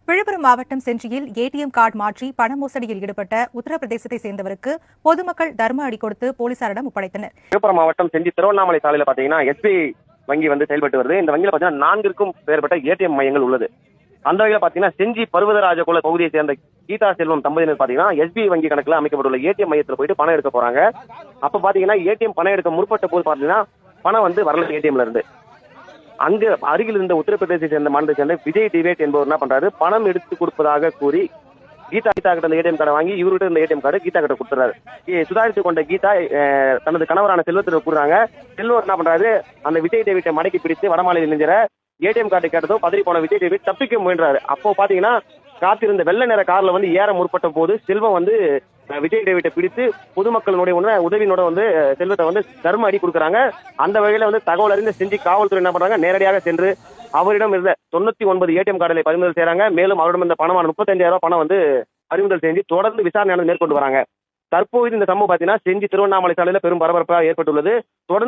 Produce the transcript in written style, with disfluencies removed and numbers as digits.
விழுப்புரம் மாவட்டம் செஞ்சியில் ATM card மாற்றி பண மோசடியில் ஈடுபட்ட உத்தரப்பிரதேசத்தை சேர்ந்தவருக்கு பொதுமக்கள் தர்ம அடி கொடுத்து போலீசாரிடம் ஒப்படைத்தனர். விழுப்புரம் மாவட்டம் செஞ்சி திருவண்ணாமலை சாலையில பாத்தீங்கன்னா எஸ்பிஐ வங்கி செயல்பட்டு வருது. இந்த வங்கியில பாத்தீங்கன்னா 4க்கும் மேற்பட்ட ஏடிஎம் மையங்கள் உள்ளது. அந்த வகையில பாத்தீங்கன்னா செஞ்சி பர்வதராஜ குல பகுதியை சேர்ந்த கீதா செல்வம் தம்பதியினர் பாத்தீங்கன்னா எஸ்பிஐ வங்கி கணக்குல அமைக்கப்பட்டுள்ள ஏடிஎம் மையத்துல போயிட்டு பணம் எடுக்க போறாங்க. அப்ப பாத்தீங்கன்னா ஏடிஎம் பணம் எடுக்க முற்பட்ட போது பாத்தீங்கன்னா பணம் வரல ஏடிஎம்ல இருந்து. அங்க அருகில் இருந்த உத்தரப்பிரதேசத்தை சேர்ந்த மாநிலத்தை சேர்ந்த விஜய் டிவேட் என்பவர் என்ன பண்றாரு, பணம் எடுத்து கொடுப்பதாக கூறி கீதா கிட்ட ஏடிஎம் கார்டை வாங்கி இவர்கிட்ட இருந்த ஏடிஎம் கார்டு கீதா கிட்ட கொடுத்துறாரு. சுதாரித்துக் கொண்ட கீதா தனது கணவரான செல்வத்திற்கு கூறுறாங்க. செல்வர் என்ன பண்றாரு, அந்த விஜய் டேவிட்டை மடக்கி பிடித்து வடமாநில இளைஞர ஏடிஎம் கார்டு கேட்டதோ பதறி போன விஜய் டேவிட் தப்பிக்க முயன்றாரு. அப்போ பாத்தீங்கன்னா காத்திருந்த வெள்ள நேர கார்ல ஏற முற்பட்ட போது செல்வம் விஜய் டேவிட்டை பிடித்து பொதுமக்களுடைய உதவியோட செல்வத்தை தர்ம அடி கொடுக்குறாங்க. அந்த வகையில தகவல் அறிந்து செஞ்சு காவல்துறை என்ன பண்றாங்க, நேரடியாக சென்று அவரிடம் இருந்த 99 ஏடிஎம் கார்டுகளை பறிமுதல் செய்யறாங்க. மேலும் அவரிடம் இருந்த பணமான 35,000 ரூபாய் பணம் பறிமுதல் செஞ்சு தொடர்ந்து விசாரணை மேற்கொண்டு வராங்க. தற்போது இந்த சம்பவம் பாத்தீங்கன்னா செஞ்சி திருவண்ணாமலை சாலையில பெரும் பரபரப்பாக ஏற்பட்டுள்ளது. தொடர்ந்து